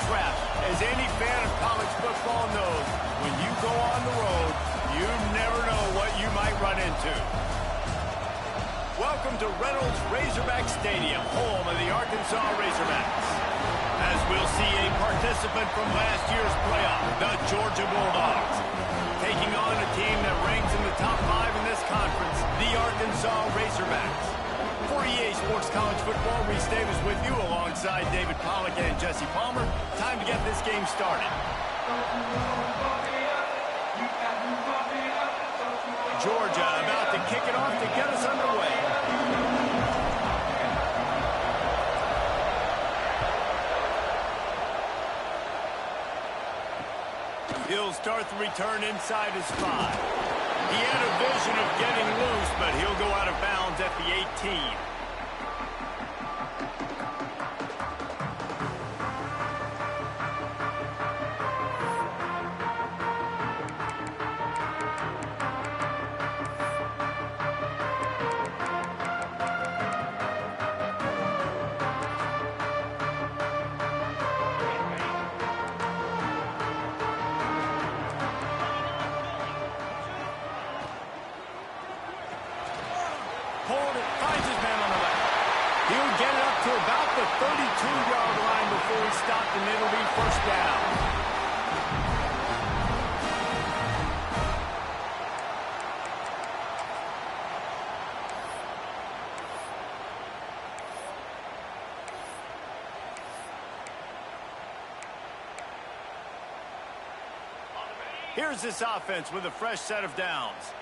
trap. As any fan of college football knows, when you go on the road, you never know what you might run into. Welcome to Reynolds Razorback Stadium, home of the Arkansas Razorbacks. As we'll see a participant from last year's playoff, the Georgia Bulldogs, taking on a team that ranks in the top 5 in this conference, the Arkansas Razorbacks. For EA Sports College Football, Reese Davis with you alongside David Pollack and Jesse Palmer. Time to get this game started. Georgia about to kick it off to get us underway. He'll start the return inside his 5. He had a vision of getting loose, but he'll go out of bounds at the 18. Finds his man on the left. He'll get it up to about the 32-yard line before he stopped, and it'll be first down. Here's this offense with a fresh set of downs.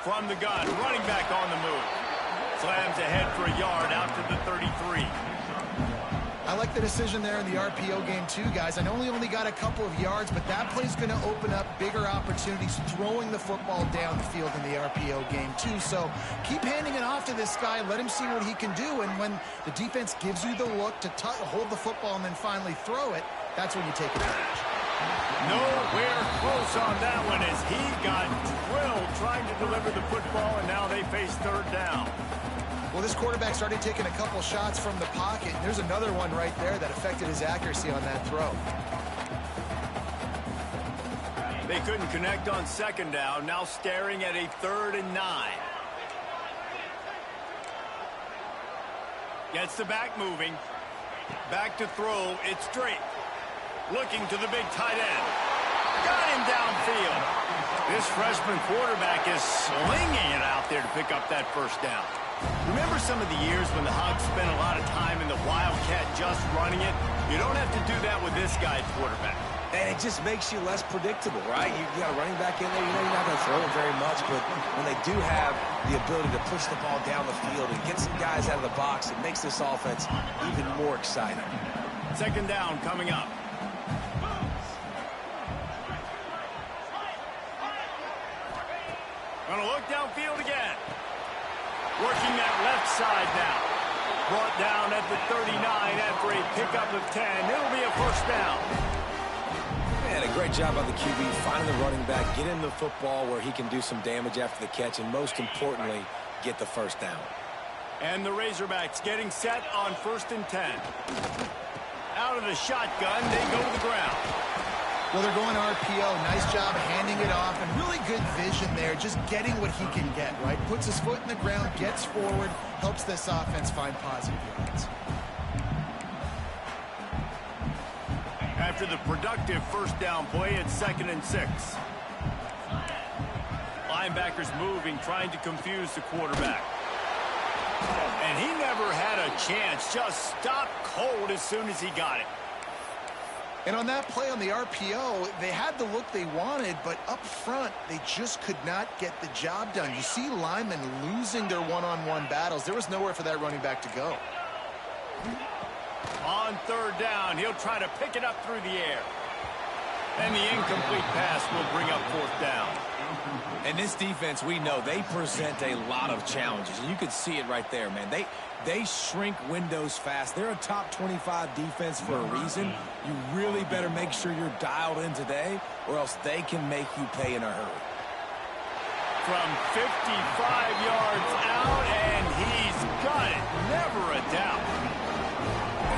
From the gun, running back on the move. Slams ahead for a yard out to the 33. I like the decision there in the RPO game too, guys. I know he only got a couple of yards, but that play's going to open up bigger opportunities throwing the football down the field in the RPO game too. So keep handing it off to this guy. Let him see what he can do. And when the defense gives you the look to hold the football and then finally throw it, that's when you take advantage. Nowhere close on that one as he got drilled trying to deliver the football, and now they face third down. Well, this quarterback started taking a couple shots from the pocket. There's another one right there that affected his accuracy on that throw. They couldn't connect on second down, now staring at a 3rd and 9. Gets the back moving. Back to throw, it's straight. Looking to the big tight end. Got him downfield. This freshman quarterback is slinging it out there to pick up that first down. Remember some of the years when the Hogs spent a lot of time in the Wildcat just running it? You don't have to do that with this guy at quarterback. And it just makes you less predictable, right? You got a running back in there. You know you're not going to throw it very much, but when they do have the ability to push the ball down the field and get some guys out of the box, it makes this offense even more exciting. Second down coming up. Gonna look downfield again. Working that left side now. Brought down at the 39 after a pickup of 10. It'll be a first down. Man, a great job by the QB finding the running back, get him the football where he can do some damage after the catch, and most importantly, get the first down. And the Razorbacks getting set on 1st and 10. Out of the shotgun, they go to the ground. Well, they're going RPO. Nice job handing it off, and really good vision there, just getting what he can get, right? Puts his foot in the ground, gets forward, helps this offense find positive yards. After the productive first down play, it's 2nd and 6. Linebackers moving, trying to confuse the quarterback. And he never had a chance, just stopped cold as soon as he got it. And on that play on the RPO, they had the look they wanted, but up front, they just could not get the job done. You see linemen losing their one-on-one battles. There was nowhere for that running back to go. On 3rd down, he'll try to pick it up through the air. And the incomplete pass will bring up 4th down. And this defense, we know, they present a lot of challenges. And you could see it right there, man. They shrink windows fast. They're a top 25 defense for a reason. You really better make sure you're dialed in today, or else they can make you pay in a hurry. From 55 yards out, and he's got it. Never a doubt.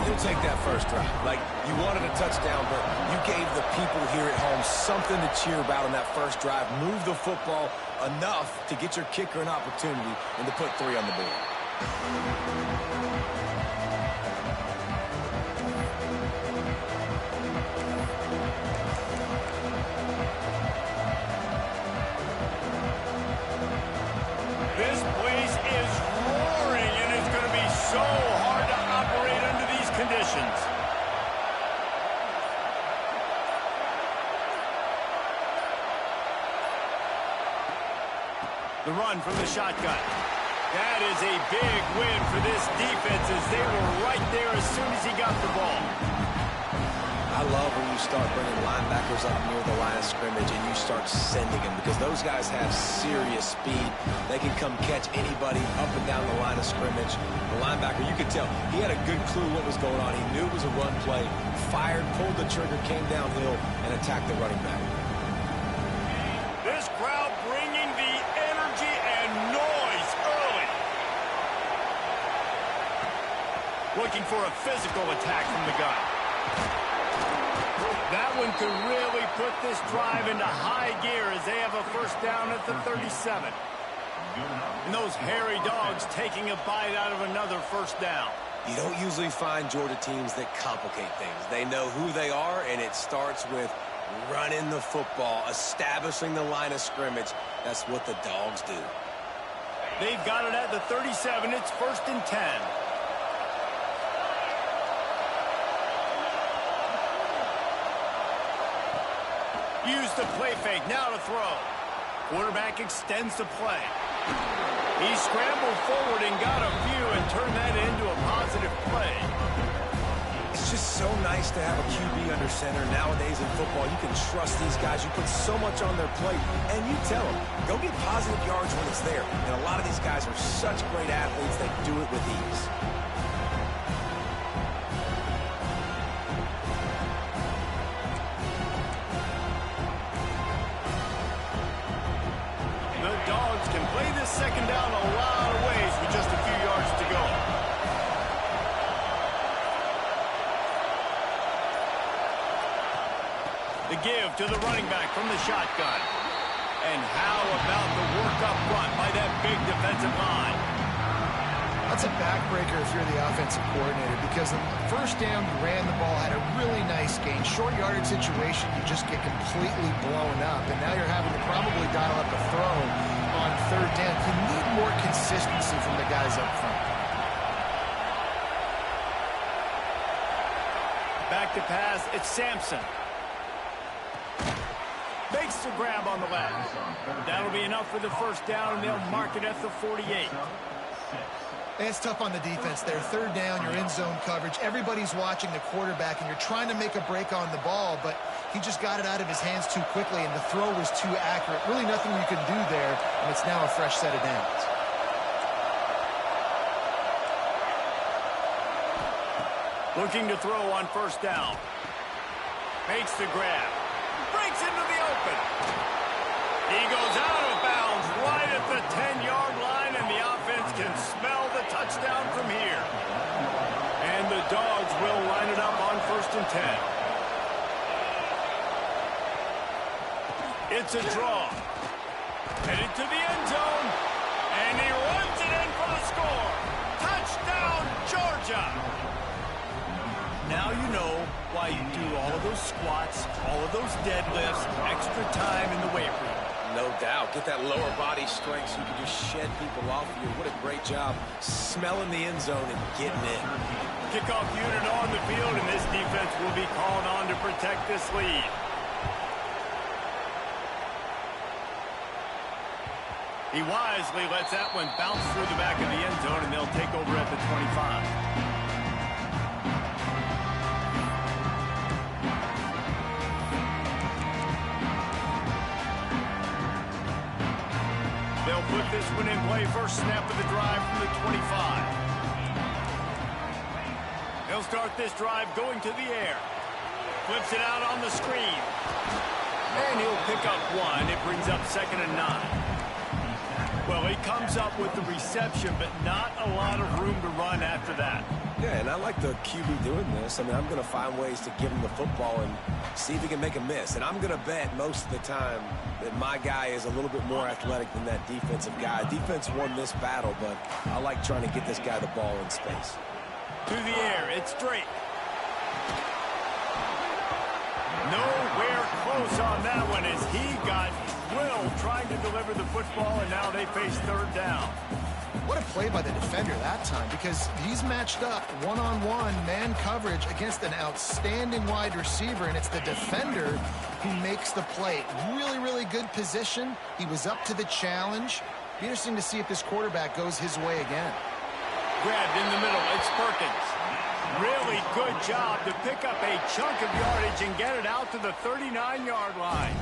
You'll take that first drive. Like, you wanted a touchdown, but you gave the people here at home something to cheer about on that first drive. Move the football enough to get your kicker an opportunity and to put 3 on the board. This place is roaring, and it's going to be so hard to operate under these conditions. The run from the shotgun. That is a big win for this defense as they were right there as soon as he got the ball. I love when you start bringing linebackers up near the line of scrimmage and you start sending them because those guys have serious speed. They can come catch anybody up and down the line of scrimmage. The linebacker, you could tell, he had a good clue what was going on. He knew it was a run play, fired, pulled the trigger, came downhill, and attacked the running back. This crowd bringing the energy and noise early. Looking for a physical attack from the gun. That one could really put this drive into high gear as they have a first down at the 37. And those hairy dogs taking a bite out of another first down. You don't usually find Georgia teams that complicate things. They know who they are, and it starts with running the football, establishing the line of scrimmage. That's what the dogs do. They've got it at the 37. It's 1st and 10. Use the play fake, now to throw. Quarterback extends the play. He scrambled forward and got a few and turned that into a positive play. It's just so nice to have a QB under center. Nowadays in football, you can trust these guys. You put so much on their plate, and you tell them, go get positive yards when it's there. And a lot of these guys are such great athletes, they do it with ease. Second down a lot of ways with just a few yards to go. The give to the running back from the shotgun. And how about the work up front by that big defensive line? That's a backbreaker if you're the offensive coordinator because on the first down, you ran the ball, had a really nice gain. Short yardage situation, you just get completely blown up. And now you're having to probably dial up a throw on third down. You need more consistency from the guys up front. Back to pass, it's Sampson. Makes the grab on the left. That'll be enough for the first down, and they'll mark it at the 48. It's tough on the defense there. Third down, you're in zone coverage. Everybody's watching the quarterback, and you're trying to make a break on the ball, but he just got it out of his hands too quickly, and the throw was too accurate. Really nothing you can do there, and it's now a fresh set of downs. Looking to throw on first down. Makes the grab. Breaks into the open. He goes out of bounds right at the 10-yard line, and the offense can smell the touchdown from here. And the Dogs will line it up on 1st and 10. It's a draw. Headed to the end zone. And he runs it in for the score. Touchdown, Georgia. Now you know why you do all of those squats, all of those deadlifts, extra time in the weight room. No doubt. Get that lower body strength so you can just shed people off of you. What a great job smelling the end zone and getting in. Kickoff unit on the field, and this defense will be called on to protect this lead. He wisely lets that one bounce through the back of the end zone, and they'll take over at the 25. They'll put this one in play. First snap of the drive from the 25. They'll start this drive going to the air. Flips it out on the screen. And he'll pick up one. It brings up 2nd and 9. Well, he comes up with the reception, but not a lot of room to run after that. Yeah, and I like the QB doing this. I mean, I'm going to find ways to give him the football and see if he can make a miss. And I'm going to bet most of the time that my guy is a little bit more athletic than that defensive guy. Defense won this battle, but I like trying to get this guy the ball in space. To the air, it's Drake. Nowhere close on that one as he got drilled trying to deliver the football, and now they face third down. What a play by the defender that time, because he's matched up one-on-one man coverage against an outstanding wide receiver, and it's the defender who makes the play. Really, really good position. He was up to the challenge. Be interesting to see if this quarterback goes his way again. Grabbed in the middle, it's Perkins. Really good job to pick up a chunk of yardage and get it out to the 39-yard line.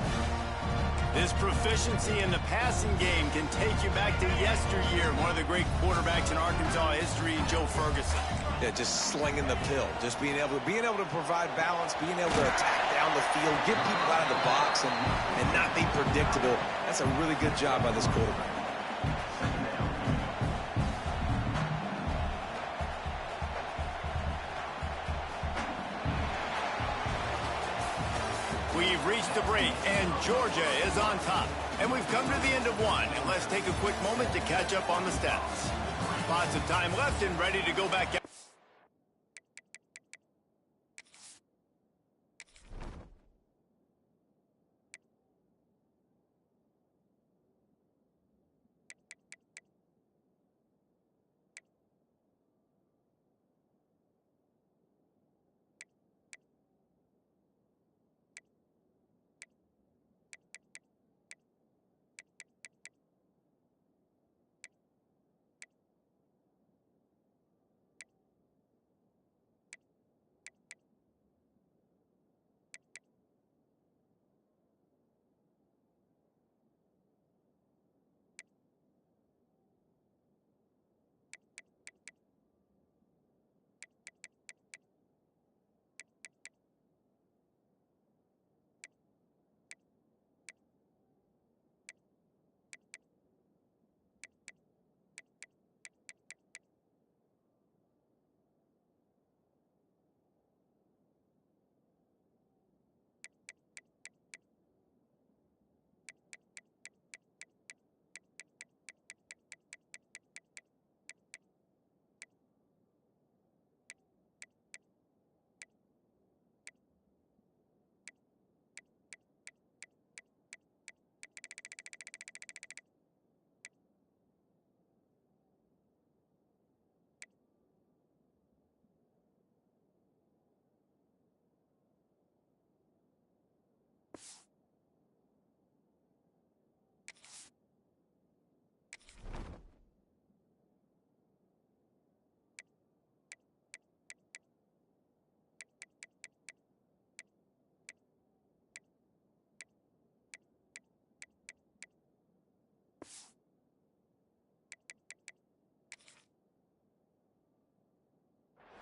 This proficiency in the passing game can take you back to yesteryear. One of the great quarterbacks in Arkansas history, Joe Ferguson. Yeah, just slinging the pill, just being able to provide balance, being able to attack down the field, get people out of the box, and not be predictable. That's a really good job by this quarterback. We've reached the break, and Georgia is on top. And we've come to the end of one, and let's take a quick moment to catch up on the stats. Lots of time left and ready to go back out.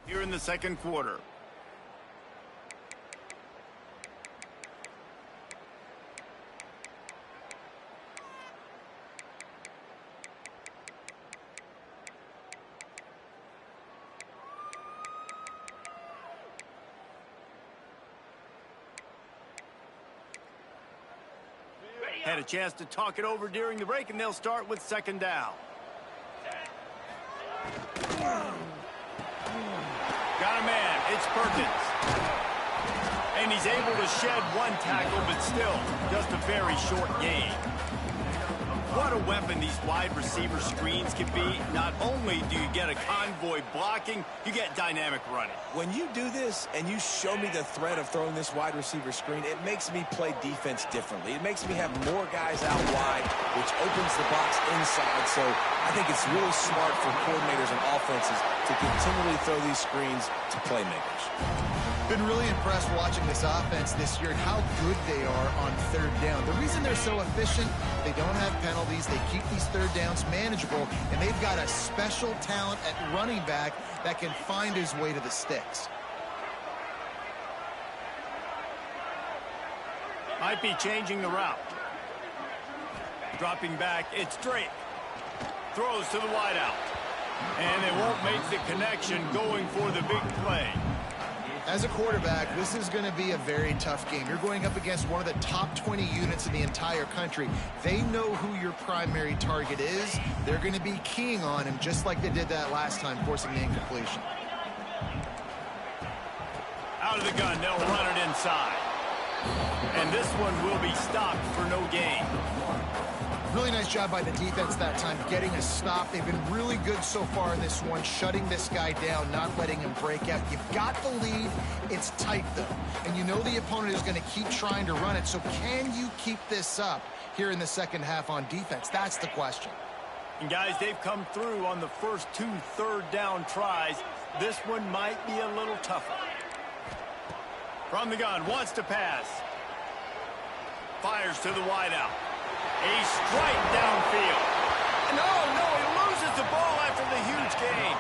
Here in the second quarter. Had a chance to talk it over during the break, and they'll start with second down. Got a man, it's Perkins. And he's able to shed one tackle, but still just a very short gain. What a weapon these wide receiver screens can be. Not only do you get a convoy blocking, you get dynamic running. When you do this and you show me the threat of throwing this wide receiver screen, it makes me play defense differently. It makes me have more guys out wide, which opens the box inside. So I think it's really smart for coordinators and offenses to continually throw these screens to playmakers. Been really impressed watching this offense this year and how good they are on third down. The reason they're so efficient, they don't have penalties, they keep these third downs manageable, and they've got a special talent at running back that can find his way to the sticks. Might be changing the route. Dropping back, it's Drake. Throws to the wideout. And they won't make the connection going for the big play. As a quarterback, this is going to be a very tough game. You're going up against one of the top 20 units in the entire country. They know who your primary target is. They're going to be keying on him just like they did that last time, forcing the incompletion. Out of the gun, they'll run it inside. And this one will be stopped for no gain. Really nice job by the defense that time, getting a stop. They've been really good so far in this one, shutting this guy down, not letting him break out. You've got the lead. It's tight, though. And you know the opponent is going to keep trying to run it. So can you keep this up here in the second half on defense? That's the question. And, guys, they've come through on the first 2 third-down tries. This one might be a little tougher. From the gun, wants to pass. Fires to the wideout. A strike downfield. No, he loses the ball after the huge gain.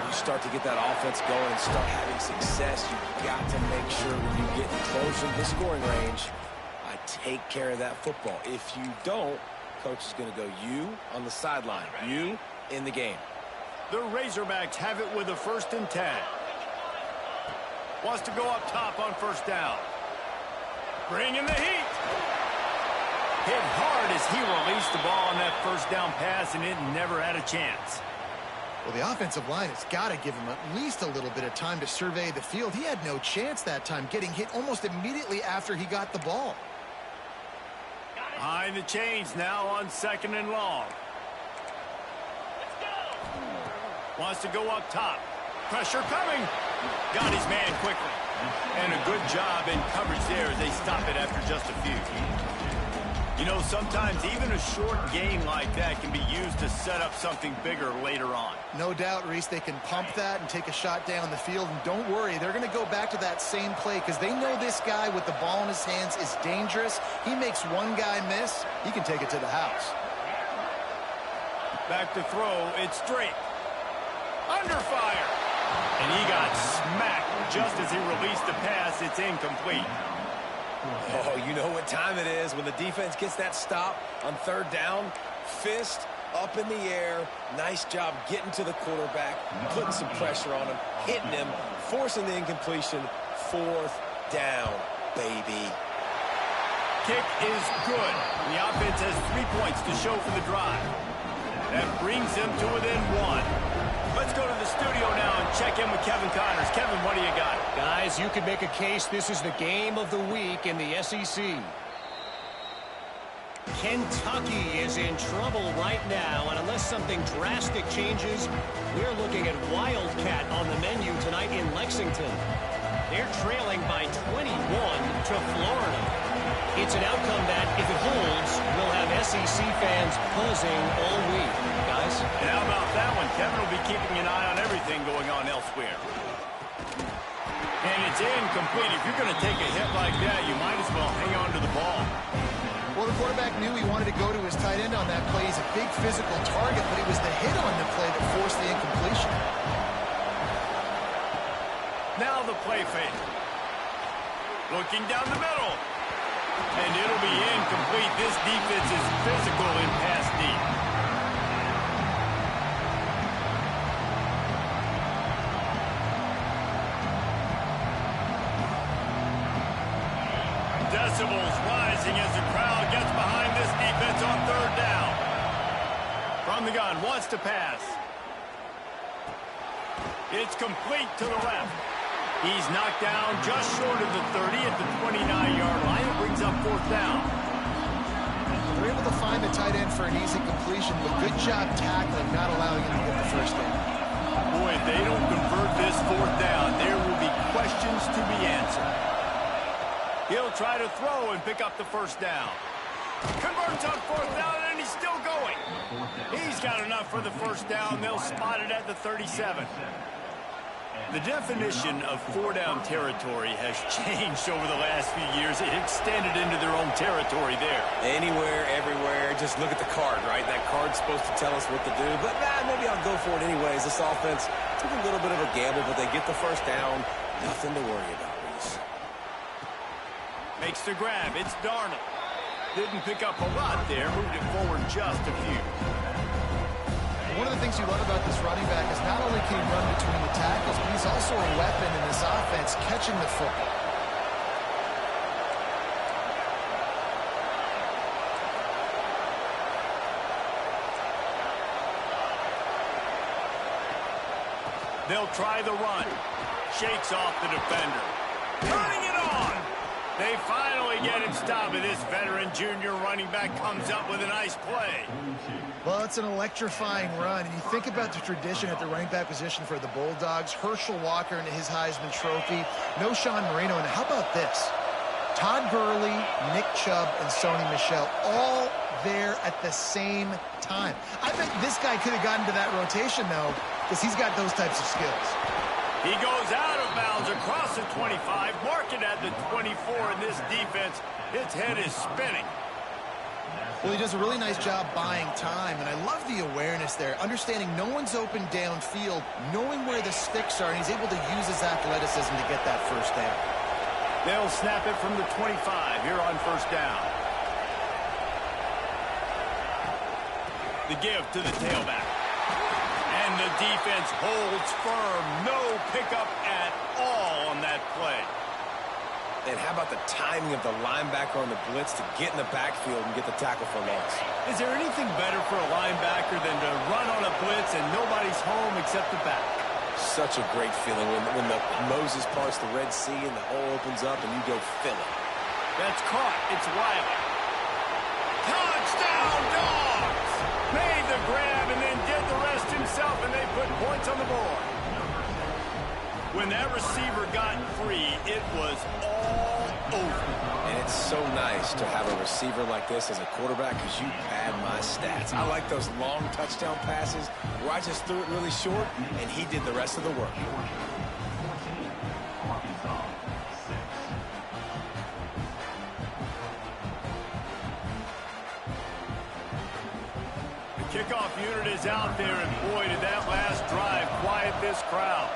You start to get that offense going and start having success, you've got to make sure when you get closer to the scoring range, I take care of that football. If you don't, coach is going to go you on the sideline, you in the game. The Razorbacks have it with a 1st and 10. Wants to go up top on 1st down. Bring in the heat. Hit hard as he released the ball on that 1st down pass, and it never had a chance. Well, the offensive line has got to give him at least a little bit of time to survey the field. He had no chance that time, getting hit almost immediately after he got the ball. Behind the chains now on 2nd and long. Wants to go up top. Pressure coming. Got his man quickly. And a good job in coverage there as they stop it after just a few. You know, sometimes even a short gain like that can be used to set up something bigger later on. No doubt, Reese, they can pump that and take a shot down the field. And don't worry, they're going to go back to that same play because they know this guy with the ball in his hands is dangerous. He makes one guy miss, he can take it to the house. Back to throw, it's straight. Under fire. And he got smacked just as he released the pass. It's incomplete. Oh, you know what time it is when the defense gets that stop on 3rd down. Fist up in the air. Nice job getting to the quarterback, putting some pressure on him, hitting him, forcing the incompletion. 4th down, baby. Kick is good. The offense has 3 points to show for the drive. That brings them to within 1. Let's go to the studio now and check in with Kevin Connors. Kevin, what do you got? Guys, you could make a case this is the game of the week in the SEC. Kentucky is in trouble right now, and unless something drastic changes, we're looking at Wildcat on the menu tonight in Lexington. They're trailing by 21 to Florida. It's an outcome that, if it holds, will have SEC fans buzzing all week. Guys? And how about that one? Kevin will be keeping an eye on everything going on elsewhere. And it's incomplete. If you're going to take a hit like that, you might as well hang on to the ball. Well, the quarterback knew he wanted to go to his tight end on that play. He's a big physical target, but it was the hit on the play that forced the incompletion. Now the play fake. Looking down the middle. And it'll be incomplete. This defense is physical in pass deep. Decibels rising as the crowd gets behind this defense on 3rd down. From the gun, wants to pass. It's complete to the left. He's knocked down just short of the 30 at the 29-yard line. It brings up 4th down. They're able to find the tight end for an easy completion, but good job tackling, not allowing him to get the 1st down. Boy, if they don't convert this 4th down, there will be questions to be answered. He'll try to throw and pick up the 1st down. Converts on 4th down, and he's still going. He's got enough for the 1st down. They'll spot it at the 37. The definition of 4-down territory has changed over the last few years. It extended into their own territory there. Anywhere, everywhere, just look at the card, right? That card's supposed to tell us what to do, but maybe I'll go for it anyways. This offense took a little bit of a gamble, but they get the 1st down. Nothing to worry about, Reese. Makes the grab. It's Darnold. Didn't pick up a lot there. Moved it forward just a few. One of the things you love about this running back is not only can he run between the tackles, but he's also a weapon in this offense catching the football. They'll try the run. Shakes off the defender. Turning it on. They finally get him stopped, and this veteran junior running back comes up with a nice play. Well, it's an electrifying run, and you think about the tradition at the running back position for the Bulldogs. Herschel Walker into his Heisman Trophy. No Sean Marino. And how about this? Todd Gurley, Nick Chubb, and Sony Michel all there at the same time. I bet this guy could have gotten to that rotation, though, because he's got those types of skills. He goes out of bounds across the 25, marking at the 24 in this defense. His head is spinning. Well, he does a really nice job buying time, and I love the awareness there, understanding no one's open downfield, knowing where the sticks are, and he's able to use his athleticism to get that first down. They'll snap it from the 25 here on first down. The give to the tailback. And the defense holds firm. No pickup at all on that play. And how about the timing of the linebacker on the blitz to get in the backfield and get the tackle for loss? Is there anything better for a linebacker than to run on a blitz and nobody's home except the back? Such a great feeling when the Moses parts the Red Sea and the hole opens up and you go fill it. That's caught. It's Wiley. Touchdown, Dogs! Made the grab and then did the rest himself, and they put points on the board. When that receiver got free, it was all over. And it's so nice to have a receiver like this as a quarterback because you pad my stats. I like those long touchdown passes where I just threw it really short and he did the rest of the work. The kickoff unit is out there, and boy, did that last drive quiet this crowd.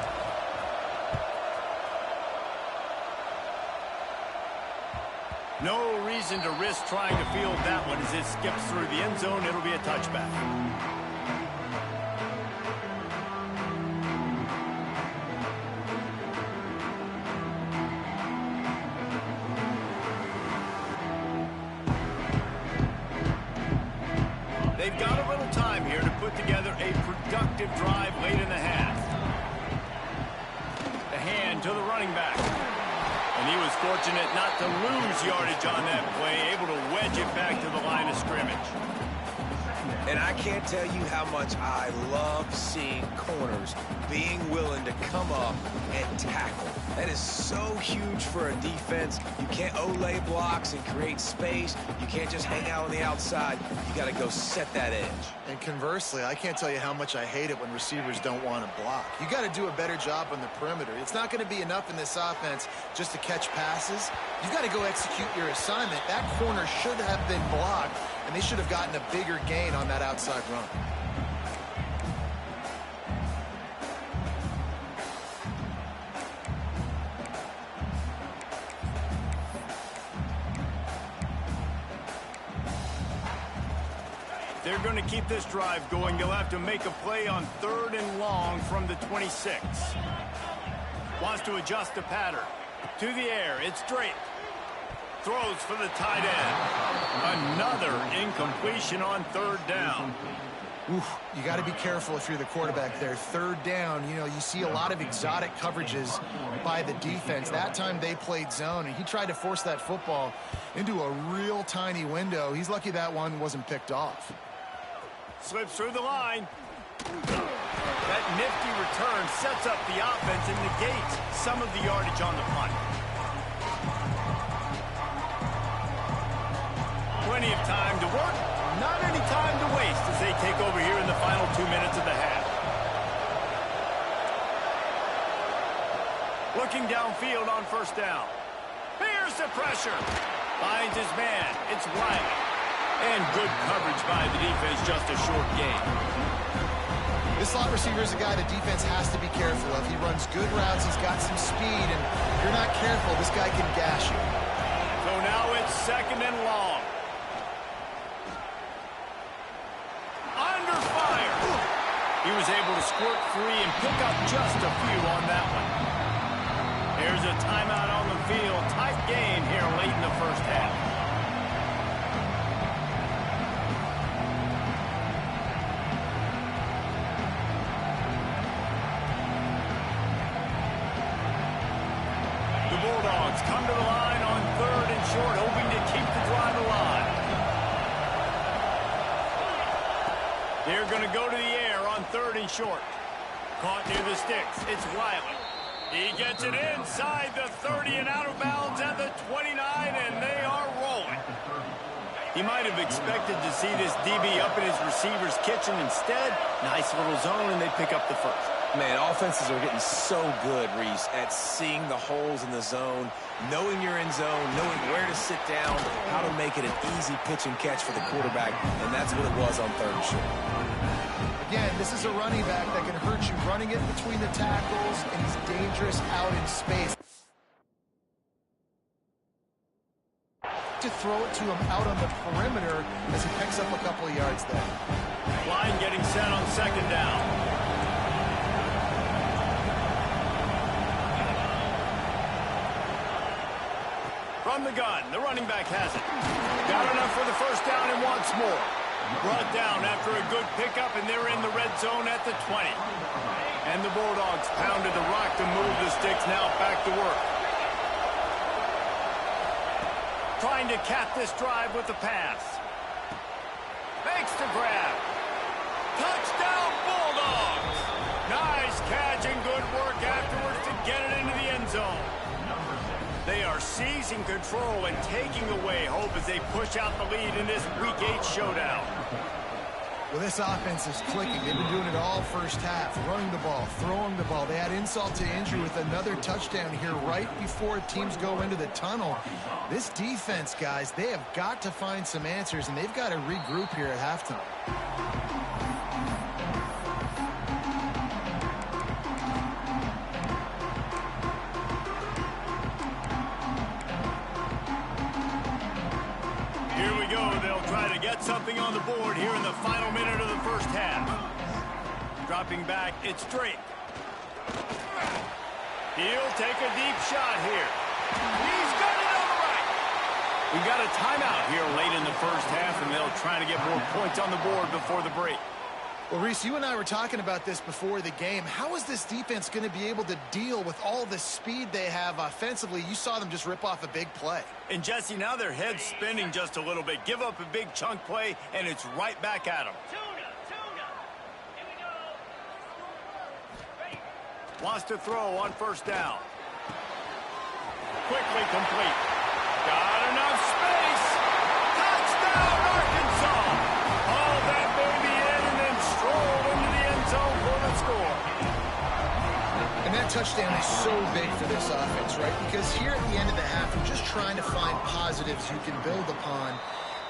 No reason to risk trying to field that one as it skips through the end zone. It'll be a touchback. They've got a little time here to put together a productive drive late in the half. The hand to the running back. And he was fortunate not to lose yardage on that play, able to wedge it back to the line of scrimmage. And I can't tell you how much I love seeing corners being willing to come up and tackle. That is so huge for a defense. You can't olay blocks and create space. You can't just hang out on the outside. You got to go set that edge. And conversely, I can't tell you how much I hate it when receivers don't want to block. You got to do a better job on the perimeter. It's not going to be enough in this offense just to catch passes. You've got to go execute your assignment. That corner should have been blocked, and they should have gotten a bigger gain on that outside run. They're going to keep this drive going. They'll have to make a play on 3rd and long from the 26. Wants to adjust the pattern. To the air, it's Drake. Throws for the tight end. Another incompletion on 3rd down. Oof, you got to be careful if you're the quarterback there. 3rd down, you know, you see a lot of exotic coverages by the defense. That time they played zone, and he tried to force that football into a real tiny window. He's lucky that one wasn't picked off. Slips through the line. That nifty return sets up the offense and negates some of the yardage on the punt. Plenty of time to work, not any time to waste as they take over here in the final 2 minutes of the half. Looking downfield on 1st down. Here's the pressure. Finds his man. It's Wiley. And good coverage by the defense, just a short gain. This slot receiver is a guy the defense has to be careful of. He runs good routes. He's got some speed, and if you're not careful, this guy can gash you. So now it's 2nd and long. Under fire. He was able to squirt free and pick up just a few on that one. There's a timeout on the field. Tight game here late in the first half. The Bulldogs come to the line on 3rd and short, hoping to keep the drive alive. They're going to go to the air on 3rd and short. Caught near the sticks. It's Wiley. He gets it inside the 30 and out of bounds at the 29, and they are rolling. He might have expected to see this DB up in his receiver's kitchen. Instead, nice little zone, and they pick up the first. Man, offenses are getting so good, Reese, at seeing the holes in the zone, knowing you're in zone, knowing where to sit down, how to make it an easy pitch and catch for the quarterback, and that's what it was on 3rd and short. Again, this is a running back that can hurt you running it between the tackles, and he's dangerous out in space. To throw it to him out on the perimeter as he picks up a couple of yards there. Line getting set on 2nd down. From the gun, the running back has it. Got enough for the first down and wants more. Brought down after a good pickup, and they're in the red zone at the 20. And the Bulldogs pounded the rock to move the sticks, now back to work. Trying to cap this drive with the pass. Makes the grab. Touchdown, Bulldogs! Nice catch and good work afterwards to get it into the end zone. They are seizing control and taking away hope as they push out the lead in this Week 8 showdown. Well, this offense is clicking. They've been doing it all first half, running the ball, throwing the ball. They had insult to injury with another touchdown here right before teams go into the tunnel. This defense, guys, they have got to find some answers, and they've got to regroup here at halftime. Something on the board here in the final minute of the first half. Dropping back, it's Drake. He'll take a deep shot here. He's got it on the right. We've got a timeout here late in the first half, and they'll try to get more points on the board before the break. Well, Reese, you and I were talking about this before the game. How is this defense going to be able to deal with all the speed they have offensively? You saw them just rip off a big play. And, Jesse, now their head's spinning just a little bit. Give up a big chunk play, and it's right back at them. Wants to throw on first down. Quickly complete. Got enough space. Touchdown, Arkansas. All that baby in and then stroll into the end zone for the score. And that touchdown is so big for this offense, right? Because here at the end of the half, you're just trying to find positives you can build upon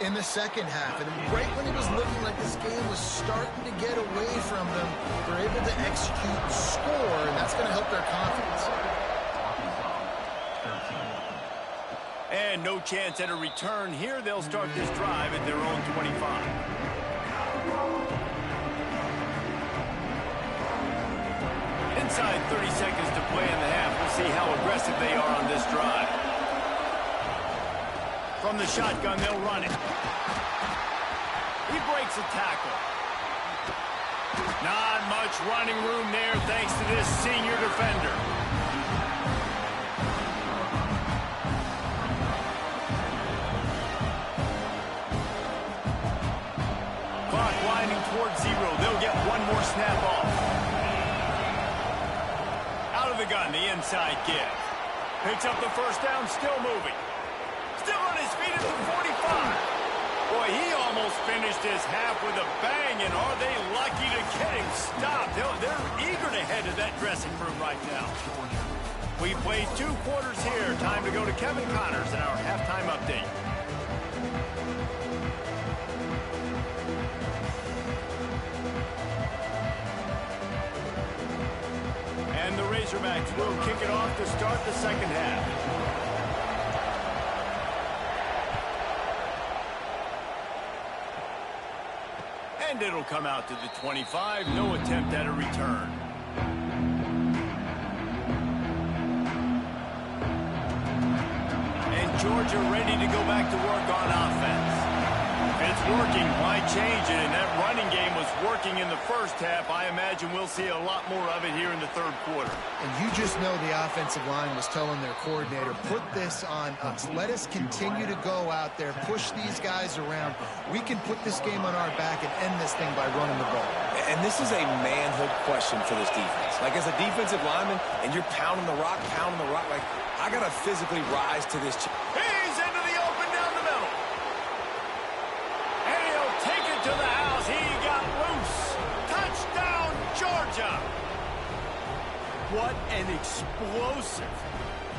in the second half. And right when it was looking like this game was starting to get away from them, they're able to execute, score, and that's going to help their confidence. And no chance at a return here. They'll start this drive at their own 25. Inside 30 seconds to play in the half. We'll see how aggressive they are on this drive. From the shotgun, they'll run it. He breaks a tackle. Not much running room there thanks to this senior defender. Clock winding towards 0. They'll get one more snap off. Out of the gun, the inside give. Picks up the first down, still moving. Still on his feet at the 45. Boy, he almost finished his half with a bang, and are they lucky to get him stopped? They're eager to head to that dressing room right now. We played 2 quarters here. Time to go to Kevin Connors in our halftime update. And the Razorbacks will kick it off to start the second half. And And it'll come out to the 25. No attempt at a return. And Georgia ready to go back to work on offense. It's working. Why change it? And that running game was working in the first half. I imagine we'll see a lot more of it here in the third quarter. And you just know the offensive line was telling their coordinator, put this on us. Let us continue to go out there, push these guys around. We can put this game on our back and end this thing by running the ball. And this is a manhood question for this defense. Like, as a defensive lineman, and you're pounding the rock, like, I got to physically rise to this. He's into the open down the middle. And he'll take it to the house. He got loose. Touchdown, Georgia. What an explosive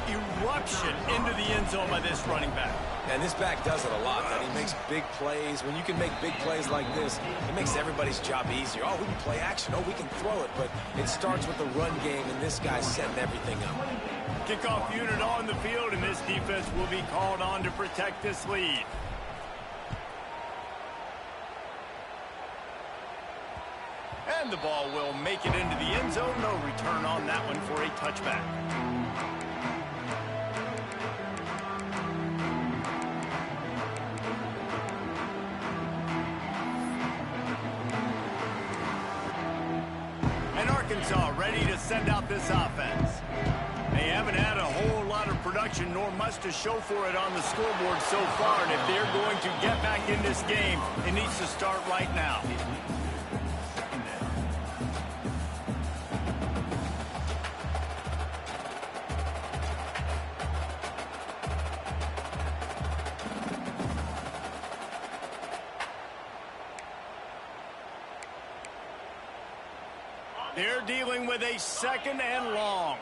eruption into the end zone by this running back. And this back does it a lot, man. He makes big plays. When you can make big plays like this, it makes everybody's job easier. Oh, we can play action. Oh, we can throw it. But it starts with the run game, and this guy's setting everything up. Kickoff unit on the field, and this defense will be called on to protect this lead. And the ball will make it into the end zone. No return on that one for a touchback. And Arkansas ready to send out this offense. They haven't had a whole lot of production nor much to show for it on the scoreboard so far. And if they're going to get back in this game, it needs to start right now. They're dealing with a second and long.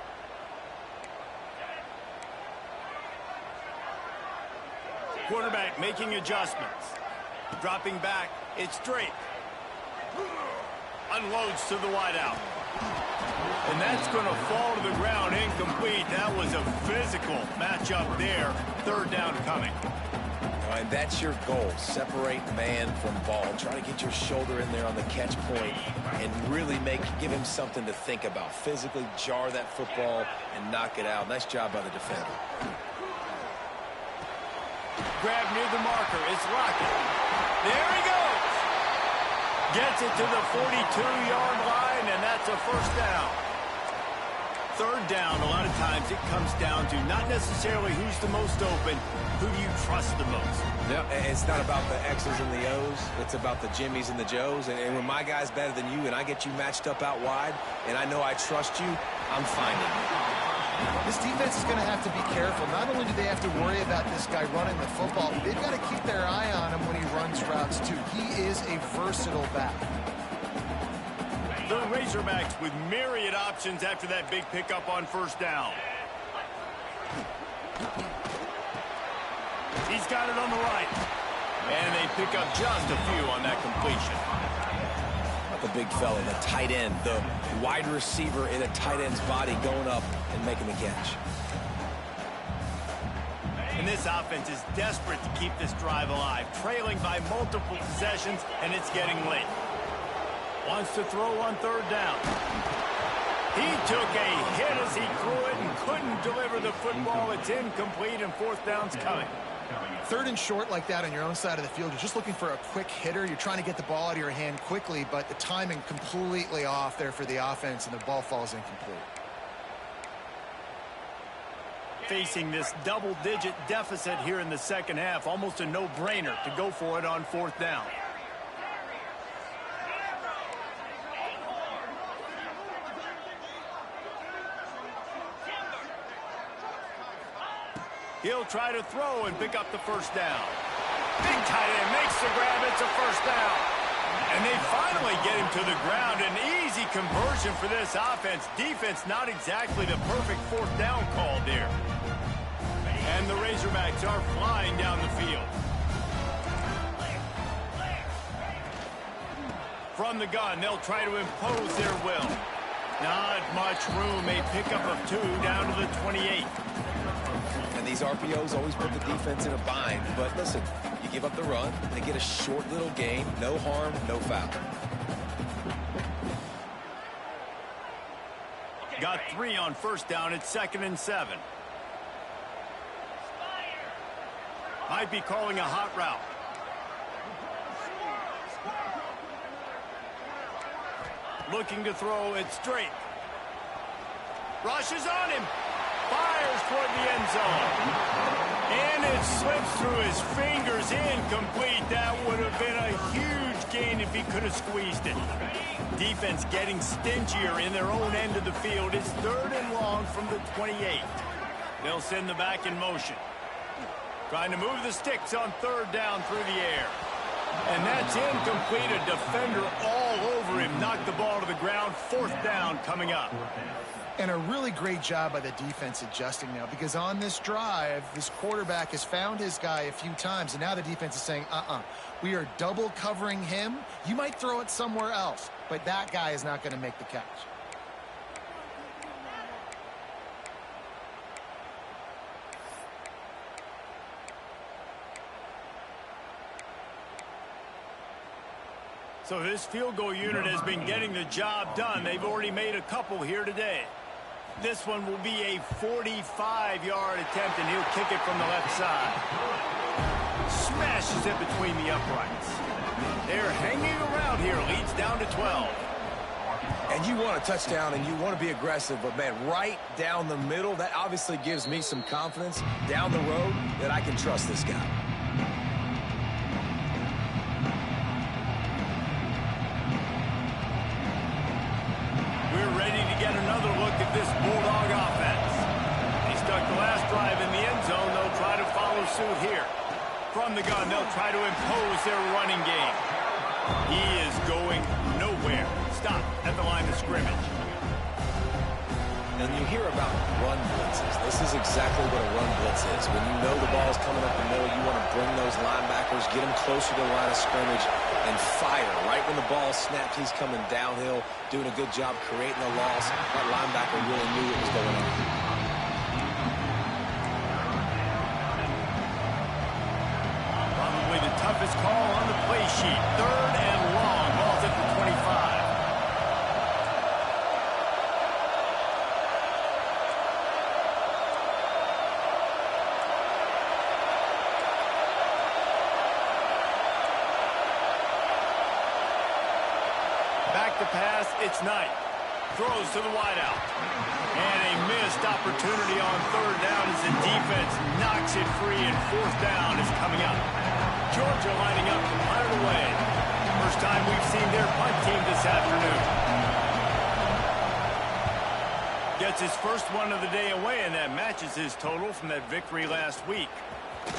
Quarterback making adjustments. Dropping back. It's Drake. Unloads to the wideout. And that's going to fall to the ground incomplete. That was a physical matchup there. Third down coming. And that's your goal. Separate man from ball. Try to get your shoulder in there on the catch point and really give him something to think about. Physically jar that football and knock it out. Nice job by the defender. Grab near the marker. It's Lockett. There he goes. Gets it to the 42-yard line, and that's a first down. Third down, a lot of times it comes down to not necessarily who's the most open, who do you trust the most? Yeah, it's not about the X's and the O's. It's about the Jimmys and the Joes. And when my guy's better than you and I get you matched up out wide and I know I trust you, I'm finding you. This defense is going to have to be careful. Not only do they have to worry about this guy running the football, they've got to keep their eye on him when he runs routes, too. He is a versatile back. The Razorbacks with myriad options after that big pickup on first down. He's got it on the right. And they pick up just a few on that completion. The big fella, the tight end, the wide receiver in a tight end's body going up and making the catch. And this offense is desperate to keep this drive alive, trailing by multiple possessions, and it's getting late. Wants to throw on third down. He took a hit as he threw it and couldn't deliver the football. It's incomplete, and fourth down's coming. Third and short like that on your own side of the field, you're just looking for a quick hitter. You're trying to get the ball out of your hand quickly, but the timing completely off there for the offense, and the ball falls incomplete. Facing this double-digit deficit here in the second half, almost a no-brainer to go for it on fourth down. He'll try to throw and pick up the first down. Big tight end makes the grab. It's a first down. And they finally get him to the ground. An easy conversion for this offense. Defense not exactly the perfect fourth down call there. And the Razorbacks are flying down the field. From the gun, they'll try to impose their will. Not much room. A pickup of 2 down to the 28. And these RPOs always put the defense in a bind. But listen, You give up the run, they get a short little gain, no harm, no foul. Got 3 on first down. It's 2nd and 7. Might be calling a hot route. Looking to throw it straight. Rushes on him. Fires toward the end zone. And it slips through his fingers. Incomplete. That would have been a huge gain if he could have squeezed it. Defense getting stingier in their own end of the field. It's 3rd and long from the 28. They'll send the back in motion. Trying to move the sticks on 3rd down through the air. And that's incomplete. A defender all over him. Knocked the ball to the ground. 4th down coming up. And a really great job by the defense adjusting now, because on this drive, this quarterback has found his guy a few times, and now the defense is saying, we are double covering him. You might throw it somewhere else, but that guy is not going to make the catch. So this field goal unit has been getting the job done. They've already made a couple here today. This one will be a 45-yard attempt, and he'll kick it from the left side. Smashes it between the uprights. They're hanging around here. Leads down to 12. And you want a touchdown, and you want to be aggressive, but, man, right down the middle, that obviously gives me some confidence down the road that I can trust this guy. Get another look at this Bulldog offense. He stuck the last drive in the end zone. They'll try to follow suit here. From the gun, they'll try to impose their running game. He is going nowhere. Stop at the line of scrimmage. And you hear about run blitzes. This is exactly what a run blitz is. When you know the ball's coming up the middle, you want to bring those linebackers, get them closer to the line of scrimmage, and fire. Right when the ball snapped, he's coming downhill, doing a good job creating a loss. That linebacker really knew what was going on. Probably the toughest call on the play sheet. 3rd and long. Ball's at the 25. Back to pass, it's Knight. Throws to the wideout. And a missed opportunity on 3rd down as the defense knocks it free, and 4th down is coming up. Georgia lining up to punt it away. First time we've seen their punt team this afternoon. Gets his first one of the day away, and that matches his total from that victory last week.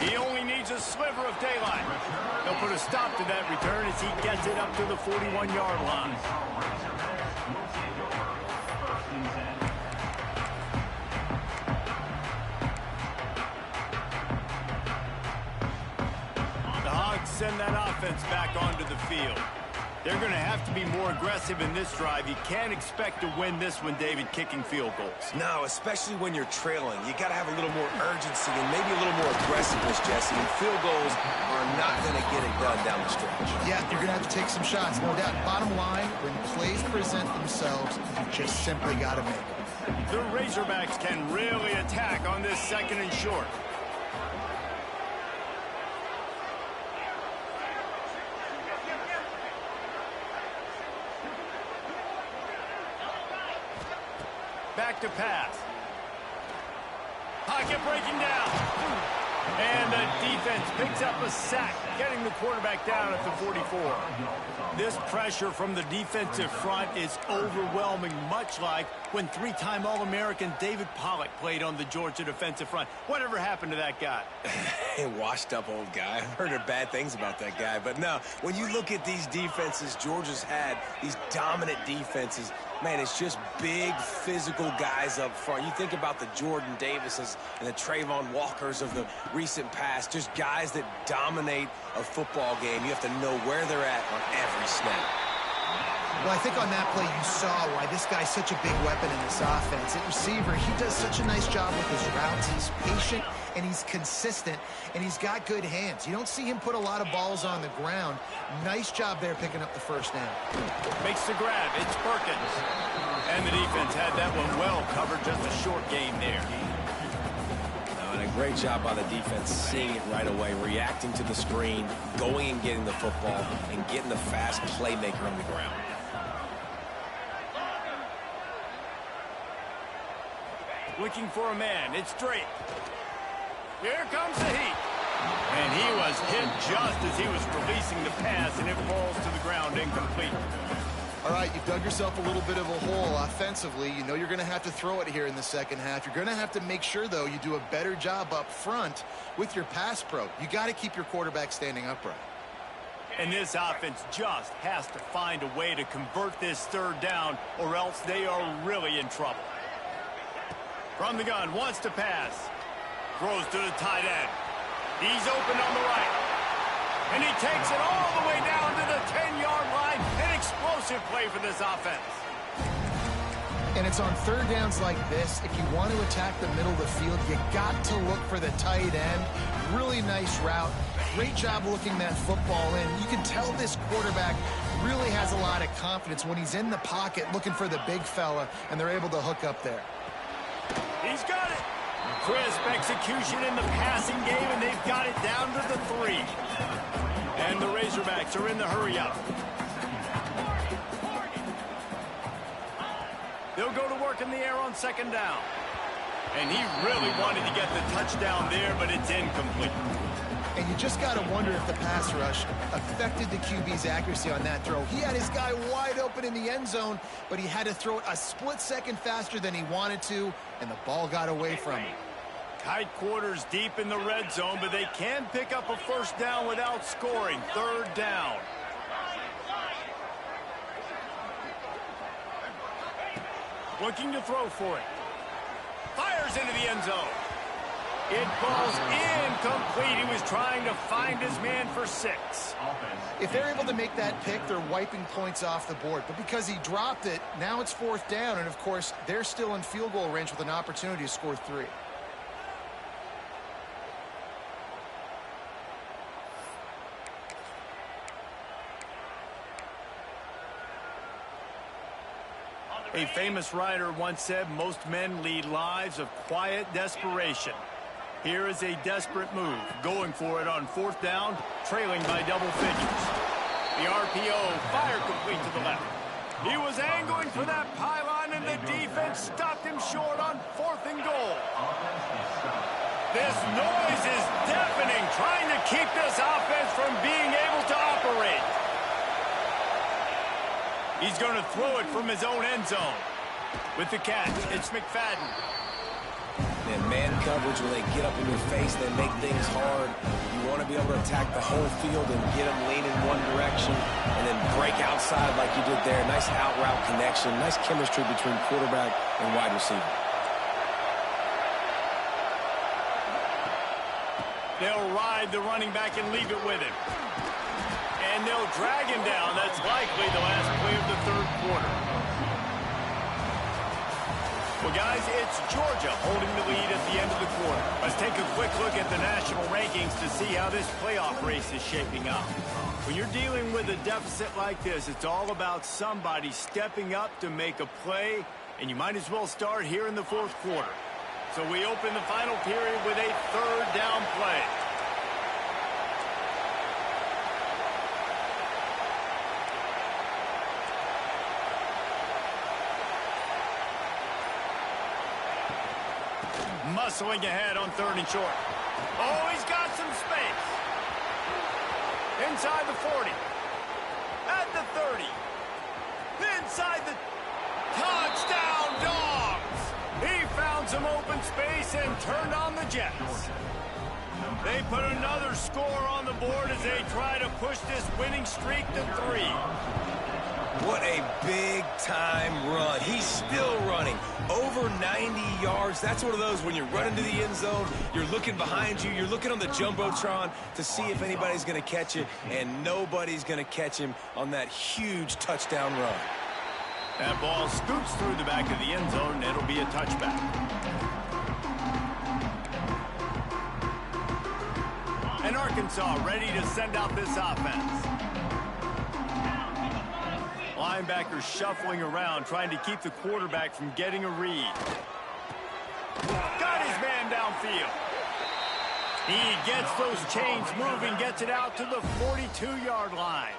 He only needs a sliver of daylight. They'll put a stop to that return as he gets it up to the 41-yard line. The Hogs send that offense back onto the field. They're going to have to be more aggressive in this drive. You can't expect to win this one, David, kicking field goals. No, especially when you're trailing. You got to have a little more urgency and maybe a little more aggressiveness, Jesse. And field goals are not going to get it done down the stretch. Yeah, you're going to have to take some shots, no doubt. Bottom line, when plays present themselves, you just simply got to make them. The Razorbacks can really attack on this 2nd and short. Back to pass. Pocket breaking down. And the defense picks up a sack, getting the quarterback down at the 44. This pressure from the defensive front is overwhelming, much like when 3-time All-American David Pollock played on the Georgia defensive front. Whatever happened to that guy? Washed up old guy. I've heard bad things about that guy. But no, when you look at these defenses Georgia's had, these dominant defenses, man, it's just big physical guys up front. You think about the Jordan Davises and the Trayvon Walkers of the recent past, just guys that dominate a football game. You have to know where they're at on every snap. Well, I think on that play you saw why this guy's such a big weapon in this offense. At receiver, he does such a nice job with his routes. He's patient, and he's consistent, and he's got good hands. You don't see him put a lot of balls on the ground. Nice job there picking up the first down. Makes the grab. It's Perkins. And the defense had that one well covered. Just a short gain there. And a great job by the defense seeing it right away, reacting to the screen, going and getting the football, and getting the fast playmaker on the ground. Looking for a man. It's Drake. Here comes the heat. And he was hit just as he was releasing the pass, and it falls to the ground incomplete. All right, you've dug yourself a little bit of a hole offensively. You know you're going to have to throw it here in the second half. You're going to have to make sure, though, you do a better job up front with your pass pro. You got to keep your quarterback standing upright. And this offense just has to find a way to convert this third down, or else they are really in trouble. From the gun, wants to pass. Throws to the tight end. He's open on the right. And he takes it all the way down to the 10-yard line. An explosive play for this offense. And it's on third downs like this. If you want to attack the middle of the field, you got to look for the tight end. Really nice route. Great job looking that football in. You can tell this quarterback really has a lot of confidence when he's in the pocket looking for the big fella, and they're able to hook up there. He's got it. Crisp execution in the passing game, and they've got it down to the 3. And the Razorbacks are in the hurry-up. They'll go to work in the air on second down. And he really wanted to get the touchdown there, but it's incomplete. And you just got to wonder if the pass rush affected the QB's accuracy on that throw. He had his guy wide open in the end zone, but he had to throw it a split second faster than he wanted to, and the ball got away from him. Tight quarters deep in the red zone, but they can pick up a first down without scoring. Third down. Looking to throw for it. Fires into the end zone. It falls incomplete. He was trying to find his man for 6. If they're able to make that pick, they're wiping points off the board. But because he dropped it, now it's fourth down. And, of course, they're still in field goal range with an opportunity to score 3. A famous writer once said, most men lead lives of quiet desperation. Here is a desperate move, going for it on fourth down, trailing by double figures. The RPO, fire complete to the left. He was angling for that pylon, and the defense stopped him short on 4th and goal. This noise is deafening, trying to keep this offense from being able to operate. He's going to throw it from his own end zone. With the catch, it's McFadden. And man coverage, when they get up in your face, they make things hard. You want to be able to attack the whole field and get them lean in one direction and then break outside like you did there. Nice out route connection, nice chemistry between quarterback and wide receiver. They'll ride the running back and leave it with him. And they'll drag him down. That's likely the last play of the third quarter. Well, guys, it's Georgia holding the lead at the end of the quarter. Let's take a quick look at the national rankings to see how this playoff race is shaping up. When you're dealing with a deficit like this, it's all about somebody stepping up to make a play, and you might as well start here in the fourth quarter. So we open the final period with a third down play. Muscling ahead on 3rd and short. Oh, he's got some space. Inside the 40. At the 30. Inside the touchdown, Dogs. He found some open space and turned on the Jets. They put another score on the board as they try to push this winning streak to 3. What a big-time run. He's still running. Over 90 yards. That's one of those when you're running to the end zone, you're looking behind you, you're looking on the Jumbotron to see if anybody's going to catch it, and nobody's going to catch him on that huge touchdown run. That ball scoops through the back of the end zone, and it'll be a touchback. And Arkansas ready to send out this offense. Linebackers shuffling around, trying to keep the quarterback from getting a read. Got his man downfield. He gets those chains moving, gets it out to the 42-yard line.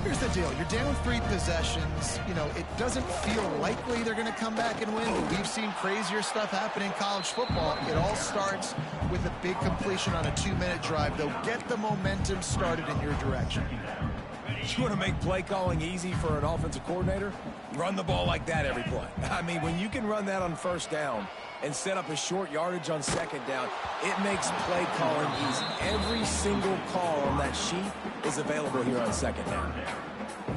Here's the deal. You're down 3 possessions. You know, it doesn't feel likely they're going to come back and win, but we've seen crazier stuff happen in college football. It all starts with a big completion on a 2-minute drive. They'll get the momentum started in your direction. You want to make play calling easy for an offensive coordinator? Run the ball like that every play. I mean, when you can run that on first down and set up a short yardage on second down, it makes play calling easy. Every single call on that sheet is available here on second down.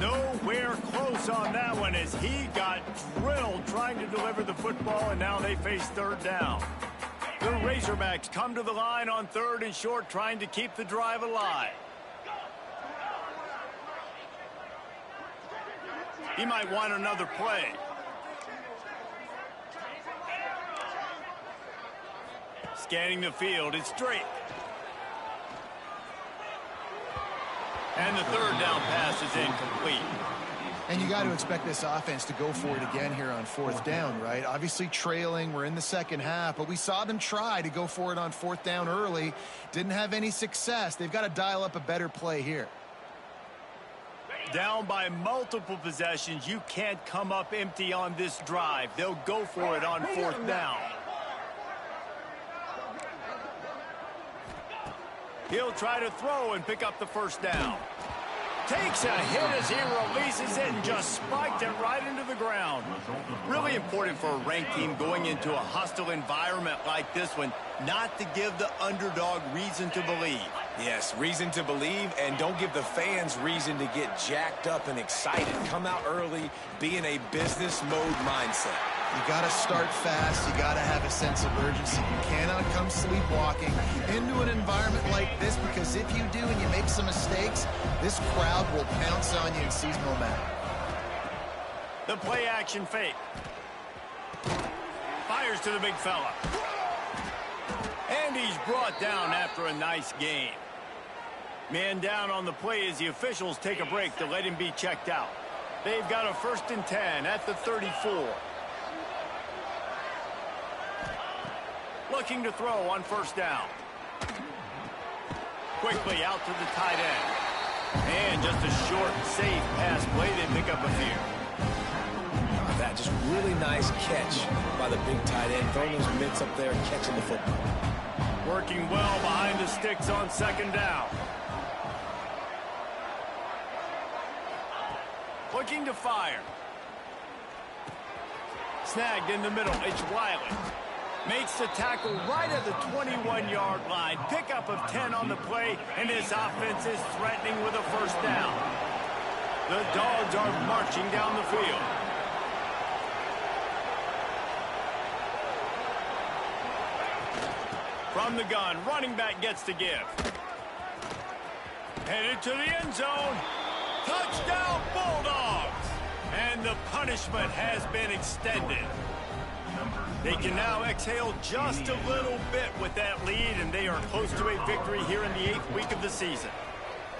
Nowhere close on that one as he got drilled trying to deliver the football, and now they face third down. The Razorbacks come to the line on 3rd and short, trying to keep the drive alive. He might want another play. Scanning the field, it's Drake. And the 3rd down pass is incomplete. And you got to expect this offense to go for it again here on 4th down, right? Obviously trailing, we're in the second half, but we saw them try to go for it on 4th down early. Didn't have any success. They've got to dial up a better play here. Down by multiple possessions, you can't come up empty on this drive. They'll go for it on 4th down. He'll try to throw and pick up the 1st down. Takes a hit as he releases it and just spiked it right into the ground. Really important for a ranked team going into a hostile environment like this one, not to give the underdog reason to believe. Yes, reason to believe, and don't give the fans reason to get jacked up and excited. Come out early, be in a business mode mindset. You got to start fast. You got to have a sense of urgency. You cannot come sleepwalking into an environment like this, because if you do and you make some mistakes, this crowd will pounce on you and seize momentum. The play action fake. Fires to the big fella. And he's brought down after a nice gain. Man down on the play as the officials take a break to let him be checked out. They've got a 1st and 10 at the 34. Looking to throw on 1st down. Quickly out to the tight end. And just a short, safe pass play. They pick up a few. That just really nice catch by the big tight end. Throwing those mitts up there and catching the football. Working well behind the sticks on 2nd down. Looking to fire. Snagged in the middle. It's Wiley. Makes the tackle right at the 21-yard line. Pickup of 10 on the play, and this offense is threatening with a 1st down. The Dogs are marching down the field. From the gun, running back gets to give. Headed to the end zone. Touchdown, Bulldogs! And the punishment has been extended. They can now exhale just a little bit with that lead, and they are close to a victory here in the 8th week of the season.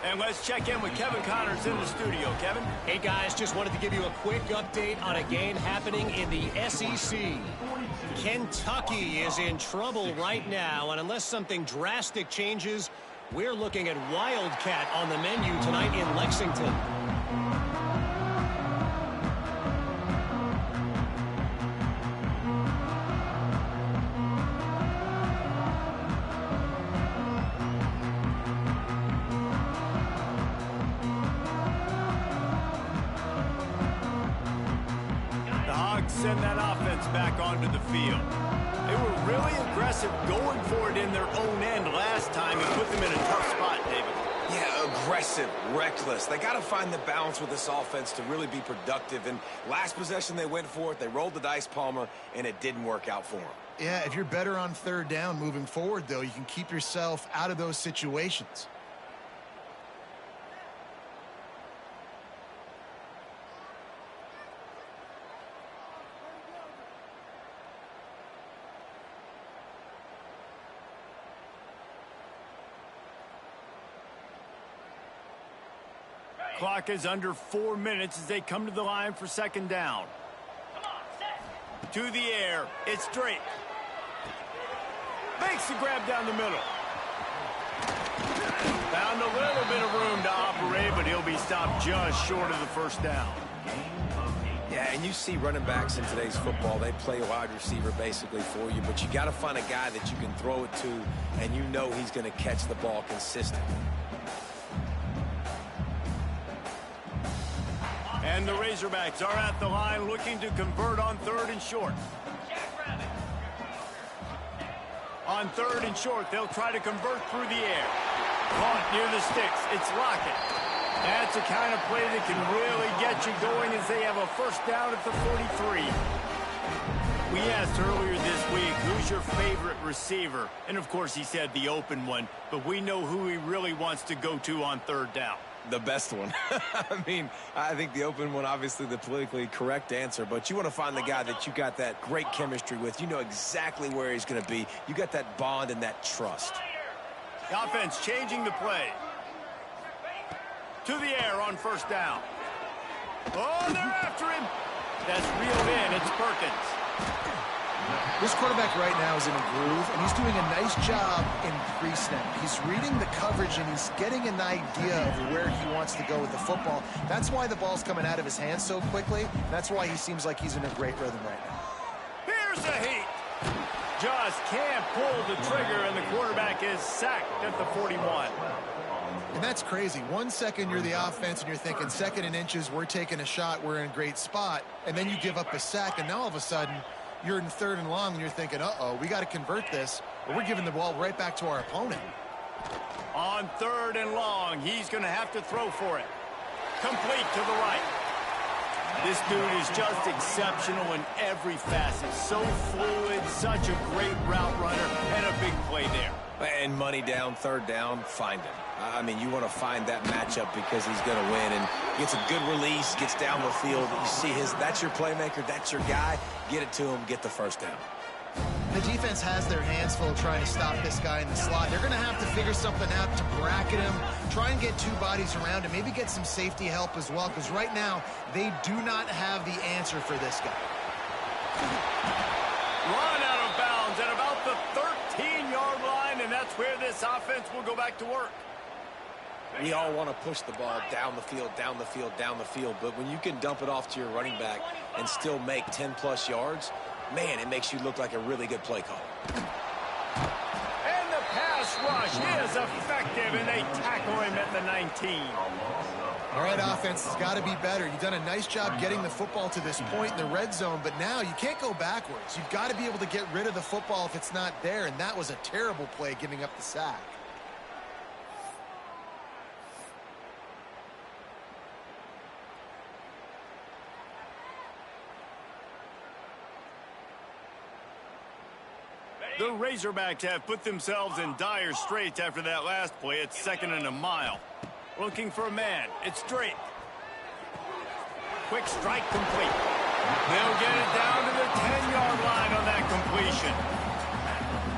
And let's check in with Kevin Connors in the studio. Kevin? Hey, guys, just wanted to give you a quick update on a game happening in the SEC. Kentucky is in trouble right now, and unless something drastic changes, we're looking at Wildcat on the menu tonight in Lexington. Send that offense back onto the field. They were really aggressive going for it in their own end last time and put them in a tough spot, David. Yeah, aggressive, reckless. They got to find the balance with this offense to really be productive. And last possession they went for it, they rolled the dice, Palmer, and it didn't work out for them. Yeah, if you're better on third down moving forward, though, you can keep yourself out of those situations. Clock is under 4 minutes as they come to the line for second down. To the air, it's Drake. Makes the grab down the middle. Found a little bit of room to operate, but he'll be stopped just short of the first down. Yeah, and you see running backs in today's football, they play a wide receiver basically for you, but you got to find a guy that you can throw it to, and you know he's going to catch the ball consistently. And the Razorbacks are at the line looking to convert on third and short. On third and short, they'll try to convert through the air. Caught near the sticks. It's Lockett. That's the kind of play that can really get you going as they have a first down at the 43. We asked earlier this week, who's your favorite receiver? And, of course, he said the open one, but we know who he really wants to go to on third down. The best one. I mean, I think the open one, obviously the politically correct answer, but you want to find the guy that you got that great chemistry with. You know exactly where he's going to be. You got that bond and that trust. The offense changing the play. To the air on first down. Oh, they're after him. That's reeled in. It's Perkins. This quarterback right now is in a groove, and he's doing a nice job in pre-snap. He's reading the coverage, and he's getting an idea of where he wants to go with the football. That's why the ball's coming out of his hands so quickly. That's why he seems like he's in a great rhythm right now. Here's a heat. Just can't pull the trigger, and the quarterback is sacked at the 41. And that's crazy. 1 second you're the offense, and you're thinking second and inches, we're taking a shot, we're in a great spot, and then you give up a sack, and now all of a sudden you're in third and long, and you're thinking, uh-oh, we got to convert this, or we're giving the ball right back to our opponent. On third and long, he's going to have to throw for it. Complete to the right. This dude is just exceptional in every facet. So fluid, such a great route runner, and a big play there. And money down, third down, find him. I mean, you want to find that matchup because he's going to win, and gets a good release, gets down the field. You see that's your playmaker, that's your guy. Get it to him, get the first down. The defense has their hands full trying to stop this guy in the slot. They're going to have to figure something out to bracket him, try and get two bodies around him, maybe get some safety help as well, because right now they do not have the answer for this guy. Run out of bounds at about the 13-yard line, and that's where this offense will go back to work. We all want to push the ball down the field, down the field, down the field, but when you can dump it off to your running back and still make 10-plus yards, man, it makes you look like a really good play caller. And the pass rush is effective, and they tackle him at the 19. All right, offense has got to be better. You've done a nice job getting the football to this point in the red zone, but now you can't go backwards. You've got to be able to get rid of the football if it's not there, and that was a terrible play giving up the sack. The Razorbacks have put themselves in dire straits after that last play. It's second and a mile. Looking for a man. It's Drake. Quick strike complete. They'll get it down to the 10-yard line on that completion.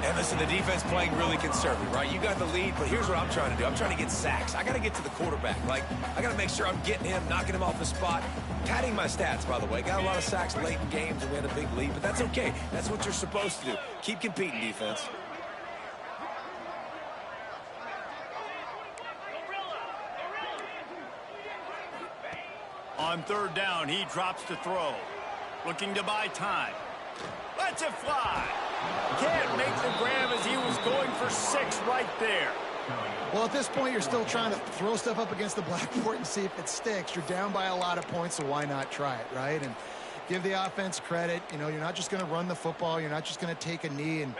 And listen, the defense playing really conservative, right? You got the lead, but here's what I'm trying to do. I'm trying to get sacks. I got to get to the quarterback. Like, I got to make sure I'm getting him, knocking him off the spot. Padding my stats, by the way. Got a lot of sacks late in games, and we had a big lead, but that's okay. That's what you're supposed to do. Keep competing, defense. On third down, he drops to throw. Looking to buy time. Lets it fly. Can't make the grab as he was going for 6 right there. Well, at this point, you're still trying to throw stuff up against the blackboard and see if it sticks. You're down by a lot of points, so why not try it, right? And give the offense credit. You know, you're not just going to run the football. You're not just going to take a knee and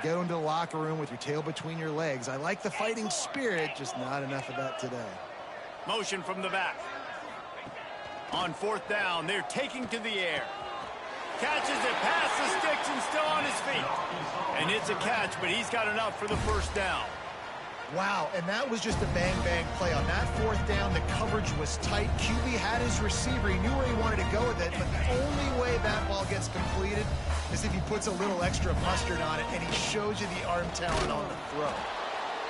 go into the locker room with your tail between your legs. I like the fighting spirit, just not enough of that today. Motion from the back. On fourth down, they're taking to the air. Catches it past the sticks and still on his feet. And it's a catch, but he's got enough for the first down. Wow, and that was just a bang-bang play. On that fourth down, the coverage was tight. QB had his receiver. He knew where he wanted to go with it, but the only way that ball gets completed is if he puts a little extra mustard on it, and he shows you the arm talent on the throw.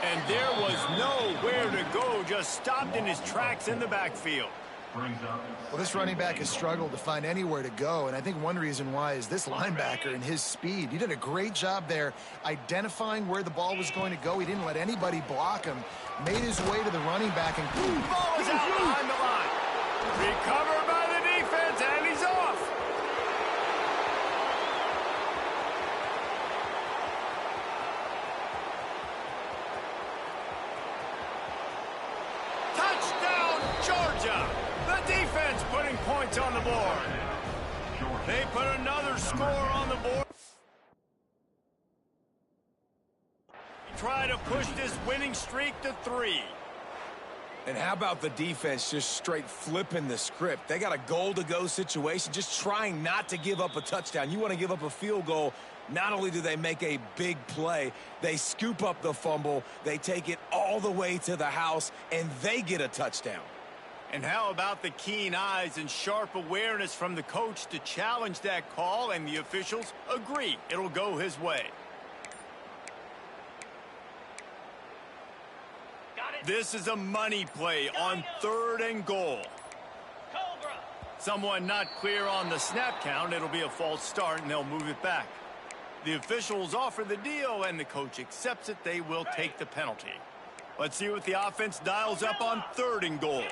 And there was nowhere to go, just stopped in his tracks in the backfield. Well, this running back has struggled to find anywhere to go, and I think one reason why is this linebacker and his speed. He did a great job there identifying where the ball was going to go. He didn't let anybody block him, made his way to the running back, and boom, ball is out behind the line. Recovered by the defense, and he's off. Touchdown, Georgia. The defense putting points on the board. They put another score on the board. Try to push this winning streak to 3. And how about the defense just straight flipping the script? They got a goal-to-go situation, just trying not to give up a touchdown. You want to give up a field goal, not only do they make a big play, they scoop up the fumble, they take it all the way to the house, and they get a touchdown. And how about the keen eyes and sharp awareness from the coach to challenge that call, and the officials agree it'll go his way. This is a money play on 3rd and goal. Someone not clear on the snap count. It'll be a false start, and they'll move it back. The officials offer the deal, and the coach accepts it. They will take the penalty. Let's see what the offense dials up on 3rd and goal.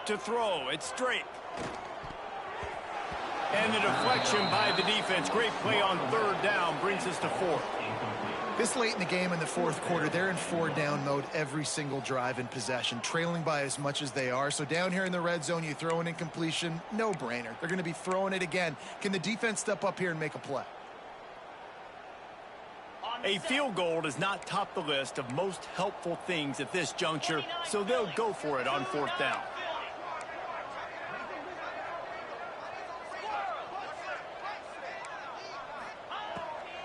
To throw, it's Drake. And the deflection by the defense. Great play on 3rd down brings us to 4th. This late in the game in the 4th quarter, they're in 4-down mode every single drive in possession, trailing by as much as they are. So down here in the red zone, you throw an incompletion, no-brainer. They're going to be throwing it again. Can the defense step up here and make a play? A field goal does not top the list of most helpful things at this juncture, so they'll go for it on 4th down.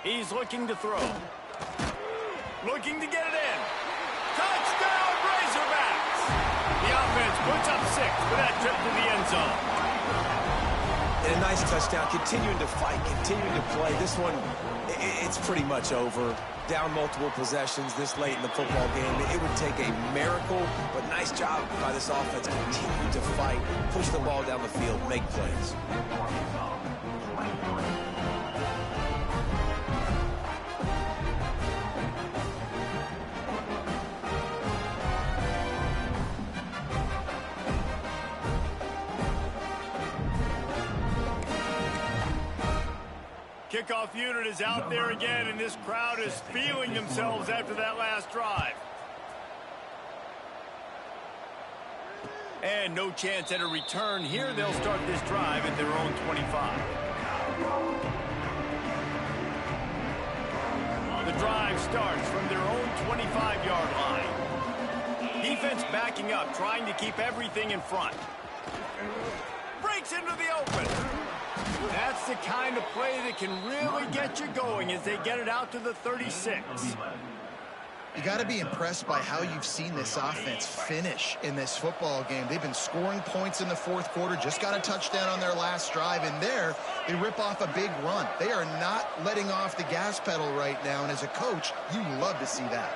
He's looking to throw. Looking to get it in. Touchdown, Razorbacks! The offense puts up 6 for that trip to the end zone. And a nice touchdown, continuing to fight, continuing to play. This one, it's pretty much over. Down multiple possessions this late in the football game. It would take a miracle, but nice job by this offense. Continue to fight, push the ball down the field, make plays. Kickoff unit is out there again, and this crowd is feeling themselves after that last drive. And no chance at a return here. They'll start this drive at their own 25. The drive starts from their own 25-yard line. Defense backing up, trying to keep everything in front. Breaks into the open. That's the kind of play that can really get you going as they get it out to the 36. You got to be impressed by how you've seen this offense finish in this football game. They've been scoring points in the 4th quarter, just got a touchdown on their last drive, and there they rip off a big run. They are not letting off the gas pedal right now, and as a coach, you love to see that.